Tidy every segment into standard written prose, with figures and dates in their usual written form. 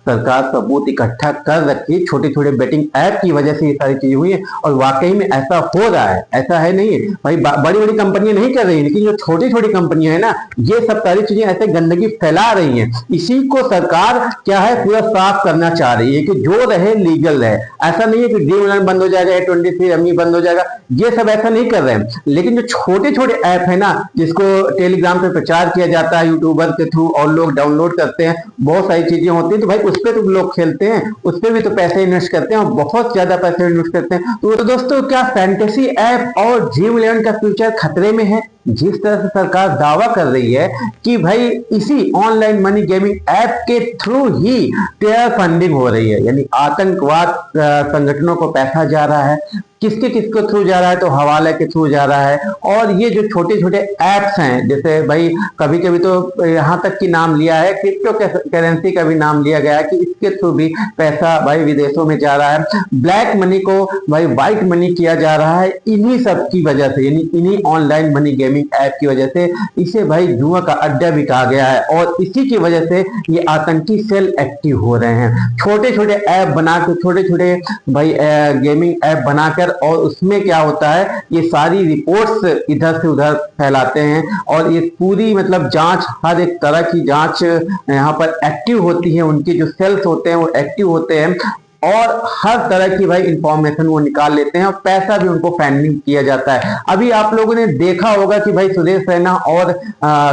सरकार सबूत इकट्ठा कर रखी है। छोटे छोटे बेटिंग ऐप की वजह से ये सारी चीजें हुई है और वाकई में ऐसा हो रहा है, ऐसा है नहीं भाई, बड़ी बड़ी कंपनियां नहीं कर रही, लेकिन जो छोटी छोटी कंपनियां है ना, ये सब सारी चीजें ऐसे गंदगी फैला रही हैं। इसी को सरकार क्या है पूरा साफ करना चाह रही है कि जो रहे लीगल रहे। ऐसा नहीं है कि ड्रीम इलेवन बंद हो जाएगा, A23 रमी बंद हो जाएगा, ये सब ऐसा नहीं कर रहे हैं। लेकिन जो छोटे छोटे ऐप है ना, जिसको टेलीग्राम पे प्रचार किया जाता है यूट्यूबर के थ्रू और लोग डाउनलोड करते हैं, बहुत सारी चीजें होती है, तो भाई उस पर तो लोग खेलते हैं, उस पर भी तो पैसे इन्वेस्ट करते हैं और बहुत ज्यादा पैसे इन्वेस्ट करते हैं। तो दोस्तों क्या फैंटेसी ऐप और ड्रीम इलेवन का फ्यूचर खतरे में है? जिस तरह से सरकार दावा कर रही है कि भाई इसी ऑनलाइन मनी गेमिंग ऐप के थ्रू ही टेरर फंडिंग हो रही है, यानी आतंकवाद संगठनों को पैसा जा रहा है, किसके किसके थ्रू जा रहा है, तो हवाले के थ्रू जा रहा है। और ये जो छोटे छोटे ऐप्स हैं, जैसे भाई कभी कभी तो यहाँ तक की नाम लिया है, क्रिप्टो करेंसी का भी नाम लिया गया है कि इसके थ्रू भी पैसा भाई विदेशों में जा रहा है, ब्लैक मनी को भाई व्हाइट मनी किया जा रहा है, इन्हीं सब की वजह से, यानी इन्हीं ऑनलाइन मनी गेमिंग ऐप की वजह से इसे भाई जुआ का अड्डा भी कहा गया है। और इसी की वजह से ये आतंकी सेल एक्टिव हो रहे हैं, छोटे छोटे ऐप बनाकर, छोटे छोटे भाई गेमिंग ऐप बनाकर, और उसमें क्या होता है ये सारी रिपोर्ट्स इधर से उधर फैलाते हैं और ये पूरी मतलब जांच, हर एक तरह की जांच यहाँ पर एक्टिव होती है, उनके जो सेल्स होते हैं वो एक्टिव होते हैं और हर तरह की भाई इंफॉर्मेशन वो निकाल लेते हैं और पैसा भी उनको फंडिंग किया जाता है। अभी आप लोगों ने देखा होगा कि भाई सुदेश रैना और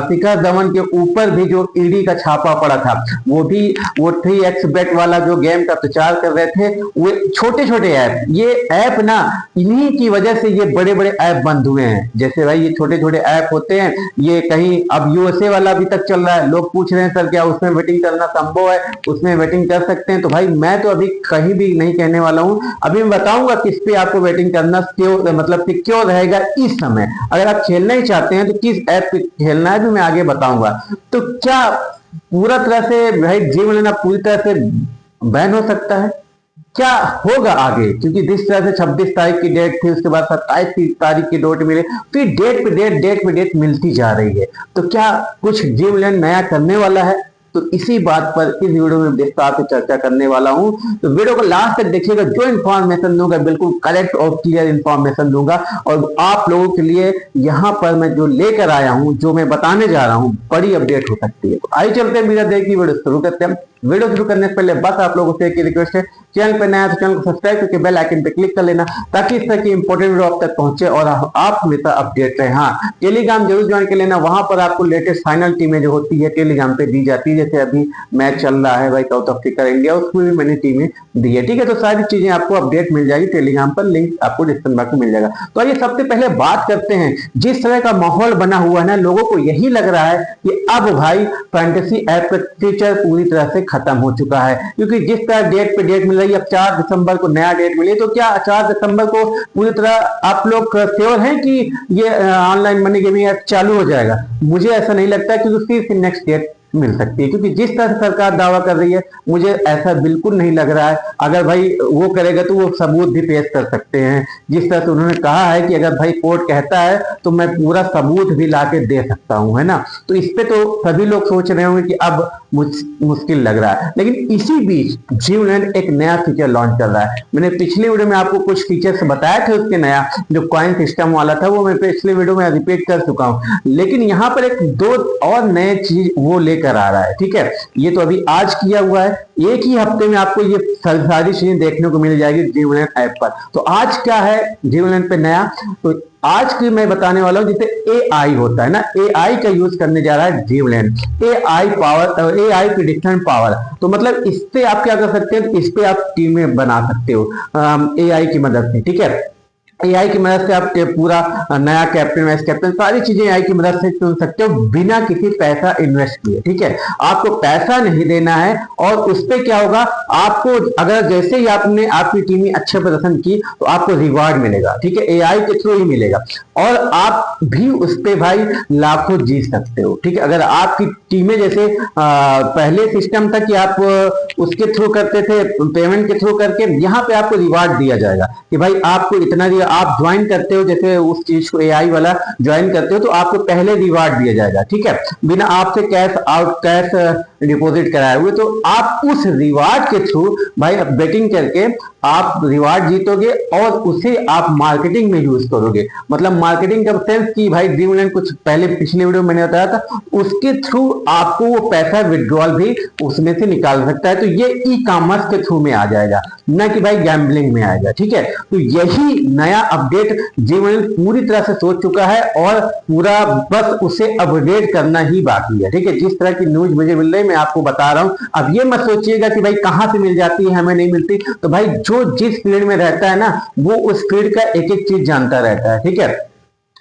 शिखर धवन के ऊपर भी जो ईडी का छापा पड़ा था, वो 3x बेट वाला जो गेम का प्रचार कर रहे थे, वो छोटे छोटे ऐप, ये ऐप ना इन्हीं की वजह से ये बड़े बड़े ऐप बंद हुए हैं। जैसे भाई ये छोटे छोटे ऐप होते हैं, ये कहीं अब यूएसए वाला अभी तक चल रहा है, लोग पूछ रहे हैं सर क्या उसमें वेटिंग करना संभव है, उसमें वेटिंग कर सकते हैं? तो भाई मैं तो अभी कहीं भी नहीं कहने वाला हूं, अभी मैं बताऊंगा किस पे आपको बैटिंग करना मतलब सिक्योर रहेगा इस समय। अगर आप खेलना ही चाहते हैं तो किस ऐप पे खेलना है भी मैं आगे बताऊंगा। तो क्या पूरा तरह से भाई ड्रीम इलेवन पूरी तरह से बैन हो सकता है? क्या होगा आगे? क्योंकि जिस तरह से 26 तारीख की डेट थी, उसके बाद 27 तारीख की डेट मिले, फिर डेट पे डेट मिलती जा रही है। तो क्या कुछ ड्रीम इलेवन नया करने वाला है? तो इसी बात पर इस वीडियो में विस्तार से चर्चा करने वाला हूं, तो वीडियो को लास्ट तक देखिएगा। जो इन्फॉर्मेशन दूंगा बिल्कुल करेक्ट और क्लियर इन्फॉर्मेशन दूंगा और आप लोगों के लिए यहाँ पर मैं जो लेकर आया हूं, जो मैं बताने जा रहा हूं, बड़ी अपडेट हो सकती है। तो आइए चलते हैं बिना देर की वीडियो शुरू करते हैं। वीडियो शुरू करने से पहले बस आप लोगों से एक रिक्वेस्ट है, चैनल पर नया तो चैनल को सब्सक्राइब करके बेल आइकन पे क्लिक कर लेना ताकि इस तरह की इंपॉर्टेंट वीडियो आप तक पहुंचे और आप हमेशा अपडेट रहे। हाँ, टेलीग्राम जरूर ज्वाइन कर लेना, वहां पर आपको लेटेस्ट फाइनल टीमें जो होती है टेलीग्राम पे दी जाती है। जैसे अभी मैच चल रहा है भाई साउथ अफ्रीका इंडिया, उसमें भी मैंने टीमें दी है, ठीक है। तो सारी चीजें आपको अपडेट मिल जाएगी टेलीग्राम पर, लिंक आपको डिस्क्रिप्शन बॉक्स में मिल जाएगा। तो आइए सबसे पहले बात करते हैं, जिस तरह का माहौल बना हुआ है ना, लोगों को यही लग रहा है कि अब भाई फैंटेसी ऐप का फ्यूचर पूरी तरह से खत्म हो चुका है, क्योंकि जिस तरह डेट पे डेट मिल रही है, अब 4 दिसंबर को नया डेट मिली, तो क्या 4 दिसंबर को पूरी तरह आप लोग श्योर हैं कि ये ऑनलाइन मनी गेमिंग ऐप चालू हो जाएगा? मुझे ऐसा नहीं लगता, क्योंकि फिर नेक्स्ट डेट मिल सकती है, क्योंकि जिस तरह से सरकार दावा कर रही है मुझे ऐसा बिल्कुल नहीं लग रहा है। अगर भाई वो करेगा तो वो सबूत भी पेश कर सकते हैं, जिस तरह से उन्होंने कहा है कि अगर भाई कोर्ट कहता है तो मैं पूरा सबूत भी ला के दे सकता हूं, है ना। तो इस पे तो सभी लोग सोच रहे होंगे कि अब मुश्किल लग रहा है। लेकिन इसी बीच ड्रीम इलेवन एक नया फीचर लॉन्च कर रहा है। मैंने पिछले वीडियो में आपको कुछ फीचर्स बताए थे, उसके नया जो कॉइन सिस्टम वाला था वो मैं पिछले वीडियो में रिपीट कर चुका हूं, लेकिन यहाँ पर एक दो और नए चीज वो लेकर आ रहा है, ठीक है। ये तो अभी आज किया हुआ है, एक ही हफ्ते में आपको ये सारी चीजें देखने को मिल जाएगी ड्रीम इलेवन ऐप पर। तो आज क्या है ड्रीम इलेवन पे नया, तो आज की मैं बताने वाला हूं, जैसे एआई होता है ना, एआई का यूज करने जा रहा है dream eleven. AI power, AI prediction power, तो मतलब इस पे आप क्या कर सकते हैं, इस पे आप टीमें बना सकते हो एआई की मदद से, ठीक है। एआई की मदद से आप पूरा नया कैप्टन, वाइस कैप्टन, सारी चीजें एआई की मदद से चुन सकते हो बिना किसी पैसा इन्वेस्ट किए, ठीक है। आपको पैसा नहीं देना है और उस पे क्या होगा, आपको अगर जैसे ही आपने आपकी टीम में अच्छे प्रदर्शन की तो आपको रिवार्ड मिलेगा, ठीक है, एआई के थ्रू ही मिलेगा। और आप भी उस पे भाई लाखों जीत सकते हो, ठीक है। अगर आपकी टीमें जैसे पहले सिस्टम था कि आप उसके थ्रू करते थे, पेमेंट के थ्रू करके, यहाँ पे आपको रिवार्ड दिया जाएगा कि भाई आपको इतना दिया, आप ज्वाइन करते हो, जैसे उस चीज को एआई वाला ज्वाइन करते हो, तो आपको पहले रिवार्ड दिया जाएगा, ठीक है, बिना आपसे कैश डिपॉजिट कराए हुए। तो आप उस रिवार्ड के थ्रू भाई बेटिंग करके आप रिवार्ड जीतोगे और उसे आप मार्केटिंग में यूज करोगे। मतलब मार्केटिंग का सेंस की भाई ड्रीमलैंड कुछ पहले पिछले वीडियो में मैंने बताया था, उसके थ्रू आपको वो पैसा विड्रॉल भी उसमें से निकाल सकता है। तो ये ई कॉमर्स के थ्रू में आ जाएगा, ना कि भाई गैम्बलिंग में आएगा, ठीक है। तो यही नया अपडेट ड्रीमलैंड पूरी तरह से सोच चुका है और पूरा बस उसे अपडेट करना ही बाकी है, ठीक है। जिस तरह की न्यूज मुझे मिल रही है मैं आपको बता रहा हूं। अब ये मत सोचिएगा कि भाई कहां से मिल जाती है, हमें नहीं मिलती। तो भाई जो जिस फील्ड में रहता है ना, वो उस फील्ड का एक एक चीज जानता रहता है, ठीक है।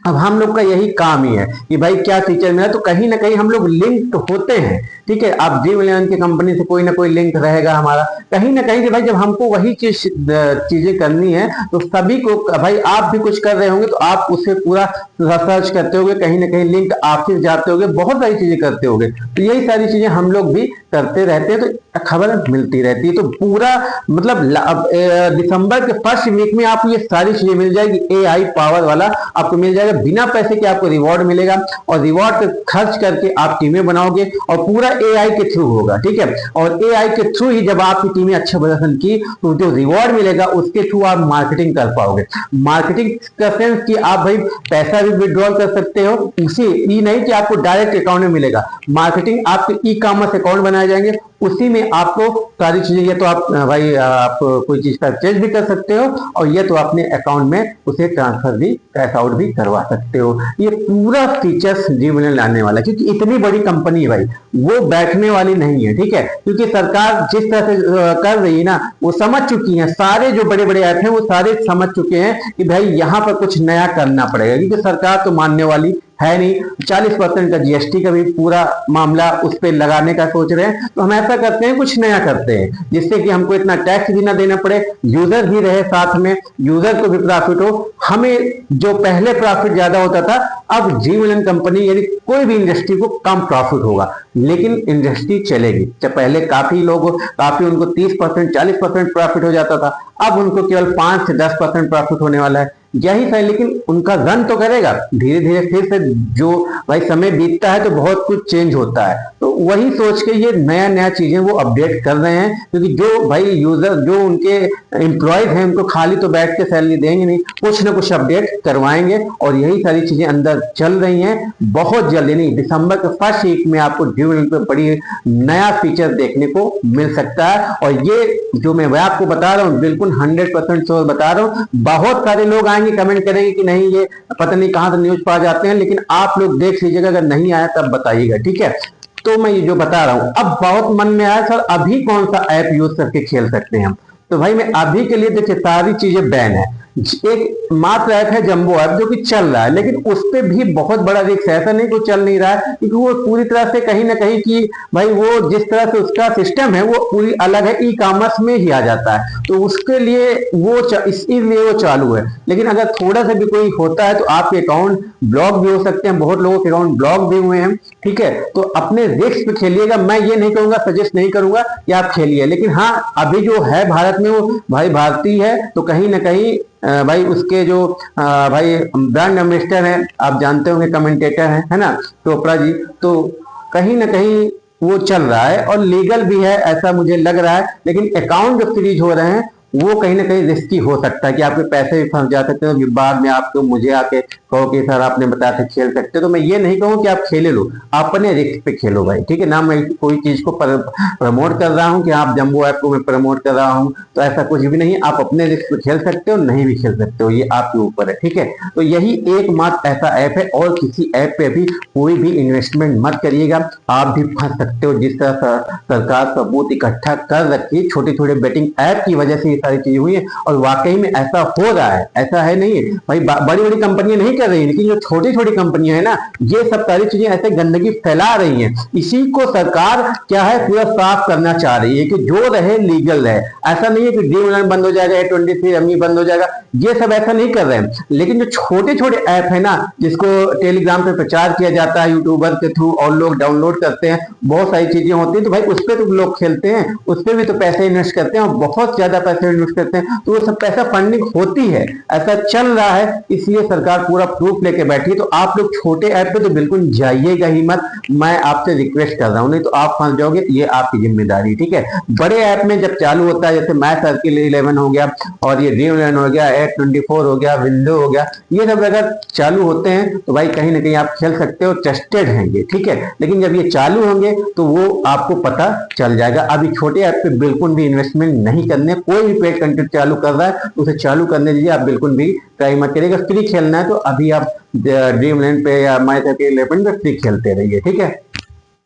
अब हम लोग का यही काम ही है कि भाई क्या फीचर मिला, तो कहीं ना कहीं हम लोग लिंक होते हैं, ठीक है। आप ड्रीमलैंड की कंपनी से कोई ना कोई लिंक रहेगा हमारा कहीं ना कहीं, कि भाई जब हमको वही चीजें करनी है तो सभी को, भाई आप भी कुछ कर रहे होंगे तो आप उसे पूरा सर्च करते होंगे, कहीं ना कहीं लिंक आपसे जाते होंगे, बहुत सारी चीजें करते होंगे। तो यही सारी चीजें हम लोग भी करते रहते हैं, तो खबर मिलती रहती है। तो पूरा मतलब दिसंबर के फर्स्ट वीक में आपको ये सारी चीजें मिल जाएगी, एआई पावर वाला आपको मिल जाएगा, बिना पैसे के आपको रिवॉर्ड मिलेगा और रिवॉर्ड पे खर्च करके आप टीमें बनाओगे और पूरा एआई के थ्रू होगा, ठीक है। और एआई के थ्रू ही जब आपकी टीमें अच्छा प्रदर्शन की तो जो रिवॉर्ड मिलेगा उसके थ्रू आप मार्केटिंग कर पाओगे। मार्केटिंग का सेंस कि आप भाई पैसा भी विड्रॉल कर सकते हो, उसी ये नहीं कि आपको डायरेक्ट अकाउंट में मिलेगा। मार्केटिंग आपके ई कॉमर्स अकाउंट बनाए जाएंगे, उसी में आपको सारी चीजें, ये तो आप भाई आप कोई चीज परचेज भी कर सकते हो और ये तो अपने अकाउंट में उसे ट्रांसफर भी, कैश आउट भी करवा सकते हो। ये पूरा फीचर्स ड्रीमलैंड लाने वाला है, क्योंकि इतनी बड़ी कंपनी है भाई, वो बैठने वाली नहीं है, ठीक है। क्योंकि सरकार जिस तरह से कर रही है ना, वो समझ चुकी है, सारे जो बड़े बड़े ऐप हैं वो सारे समझ चुके हैं कि भाई यहाँ पर कुछ नया करना पड़ेगा, क्योंकि सरकार तो मानने वाली है नहीं। 40% का जीएसटी का भी पूरा मामला उस पर लगाने का सोच रहे हैं। तो हम ऐसा करते हैं, कुछ नया करते हैं जिससे कि हमको इतना टैक्स भी ना देना पड़े, यूजर भी रहे साथ में, यूजर को भी प्रॉफिट हो। हमें जो पहले प्रॉफिट ज्यादा होता था, अब ड्रीमलैंड कंपनी यानी कोई भी इंडस्ट्री को कम प्रॉफिट होगा, लेकिन इंडस्ट्री चलेगी। जब पहले काफी उनको 30% 40% प्रॉफिट हो जाता था, अब उनको केवल 5 से 10% प्रॉफिट होने वाला है। यही सही, लेकिन उनका रन तो करेगा धीरे धीरे, फिर से जो भाई समय बीतता है तो बहुत कुछ चेंज होता है। तो वही सोच के ये नया नया चीजें वो अपडेट कर रहे हैं, क्योंकि जो भाई यूजर, जो उनके एम्प्लॉयज हैं, उनको खाली तो बैठ के सैलरी देंगे नहीं, कुछ ना कुछ अपडेट करवाएंगे। और यही सारी चीजें अंदर चल रही हैं। बहुत जल्दी नहीं, दिसंबर के फर्स्ट वीक में आपको ड्यूरेबल पे बड़ी नया फीचर देखने को मिल सकता है। और ये जो मैं आपको बता रहा हूँ बिल्कुल 100% श्योर बता रहा हूँ। बहुत सारे लोग आएंगे कमेंट करेंगे कि नहीं ये पता नहीं कहां से न्यूज पा जाते हैं, लेकिन आप लोग देख लीजिएगा, अगर नहीं आया तब बताइएगा, ठीक है। तो मैं ये जो बता रहा हूं, अब बहुत मन में आया सर अभी कौन सा ऐप यूज करके खेल सकते हैं हम। तो भाई मैं अभी के लिए देखिए सारी चीजें बैन है। एक मात्र ऐप है जंबो ऐप जो कि चल रहा है, लेकिन उस पर भी बहुत बड़ा रिस्क है। ऐसा नहीं कि चल नहीं रहा है, क्योंकि वो पूरी तरह से कहीं ना कहीं की भाई वो जिस तरह से उसका सिस्टम है वो पूरी अलग है, ई कॉमर्स में ही आ जाता है। तो उसके लिए वो इसलिए वो चालू है। लेकिन अगर थोड़ा सा भी कोई होता है तो आपके अकाउंट ब्लॉक भी हो सकते हैं, बहुत लोगों के अकाउंट ब्लॉक भी हुए हैं, ठीक है। तो अपने रिस्क पे खेलिएगा, मैं ये नहीं कहूंगा, सजेस्ट नहीं करूंगा कि आप खेलिए। लेकिन हाँ, अभी जो है भारत में वो भाई भारतीय है, तो कहीं ना कहीं भाई उसके जो भाई ब्रांड एम्बेसडर हैं, आप जानते होंगे, कमेंटेटर हैं, है ना, चोपड़ा जी। तो कहीं ना कहीं वो चल रहा है और लीगल भी है ऐसा मुझे लग रहा है। लेकिन अकाउंट जो फ्रीज हो रहे हैं वो कहीं ना कहीं रिस्की हो सकता है कि आपके पैसे भी फंस जा सकते हो, बाद में आप तो मुझे आके कहो कि सर आपने बताया था खेल सकते हो। तो मैं ये नहीं कहूँ कि आप खेले लो, अपने रिस्क पे खेलो भाई, ठीक है ना। मैं कोई चीज को प्रमोट कर रहा हूँ कि आप जंबो ऐप को मैं प्रमोट कर रहा हूँ, तो ऐसा कुछ भी नहीं। आप अपने रिस्क पे खेल सकते हो, नहीं भी खेल सकते हो, ये आपके ऊपर है, ठीक है। तो यही एकमात्र ऐसा ऐप है, और किसी ऐप पे भी कोई भी इन्वेस्टमेंट मत करिएगा, आप भी फंस सकते हो। जिस तरह सरकार सबूत इकट्ठा कर रखी है छोटी छोटी बेटिंग ऐप की वजह से सारी चीजें हुई है, और वाकई में ऐसा हो रहा है, ऐसा है नहीं है भाई। बड़ी बड़ी कंपनियां नहीं कर रही, लेकिन जो छोटी छोटी कंपनियां है ना, ये सब सारी चीजें ऐसे गंदगी फैला रही हैं। इसी को सरकार क्या है पूरा साफ करना चाह रही है कि जो रहे लीगल रहे। ऐसा नहीं है कि ड्रीमलैंड बंद हो जाएगा, A23 रमी बंद हो जाएगा, ये सब ऐसा नहीं कर रहे हैं। लेकिन जो छोटे छोटे ऐप है ना, जिसको टेलीग्राम पे प्रचार किया जाता है यूट्यूबर के थ्रू, और लोग डाउनलोड करते हैं, बहुत सारी चीजें होती है, तो भाई उस पर तो लोग खेलते हैं, उस पर भी तो पैसे इन्वेस्ट करते हैं और बहुत ज्यादा पैसे इन्वेस्ट करते हैं, तो वो सब पैसा फंडिंग होती है, ऐसा चल रहा है, इसलिए सरकार पूरा प्रूफ लेके बैठी है। तो आप लोग छोटे ऐप पे तो बिल्कुल जाइएगा ही मत, मैं आपसे रिक्वेस्ट कर रहा हूँ, नहीं तो आप फंस जाओगे, ये आपकी जिम्मेदारी, ठीक है। बड़े ऐप में जब चालू होता है, जैसे मैथ सर्किल 11 हो गया और ये ड्रीम 11 हो गया, 824 हो गया, विंडो हो गया, ये सब अगर चालू होते हैं तो भाई कहीं ना कहीं आप खेल सकते हो, ट्रस्टेड हैं ये, ठीक है। लेकिन जब ये चालू होंगे तो वो आपको पता चल जाएगा। अभी छोटे ऐप पे बिल्कुल भी इन्वेस्टमेंट नहीं करने, कोई भी पेड कंटेंट चालू कर रहा है तो उसे चालू करने दीजिए, आप बिल्कुल भी ट्राई मत करिएगा। फ्री खेलना है तो अभी आप ड्रीम लैंड पे या माई सर्किल 11 पे फ्री खेलते रहिए, ठीक है।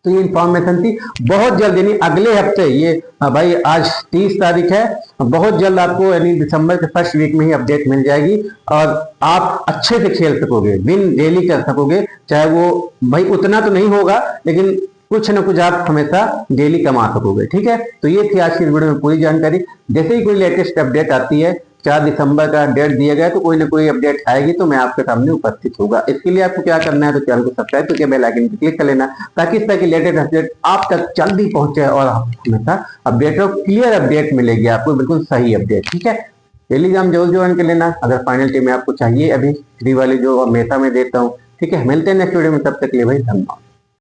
तो ये इंफॉर्मेशन थी, बहुत जल्द यानी अगले हफ्ते, ये भाई आज 30 तारीख है, बहुत जल्द आपको यानी दिसंबर के फर्स्ट वीक में ही अपडेट मिल जाएगी और आप अच्छे से खेल सकोगे, विन डेली कर सकोगे। चाहे वो भाई उतना तो नहीं होगा, लेकिन कुछ ना कुछ आप हमेशा डेली कमा सकोगे, ठीक है। तो ये थी आज की वीडियो में पूरी जानकारी। जैसे ही कोई लेटेस्ट अपडेट आती है, 4 दिसंबर का डेट दिया गया, तो कोई ना कोई अपडेट आएगी तो मैं आपके सामने उपस्थित होगा। इसके लिए आपको क्या करना है, तो चैनल को सब्सक्राइब करके बेल आइकन पर क्लिक कर लेना, ताकि इस तरह की लेटेस्ट अपडेट आप तक जल्दी पहुंचे और हमेशा अपडेट और क्लियर अपडेट मिलेगी आपको, बिल्कुल सही अपडेट, ठीक है। टेलीग्राम जरूर ज्वाइन कर लेना अगर फाइनल टीम में आपको चाहिए, अभी फ्री वाली जो हमेशा में देता हूँ, ठीक है। मिलते हैं नेक्स्ट वीडियो में, तब तक के लिए भाई धन्यवाद।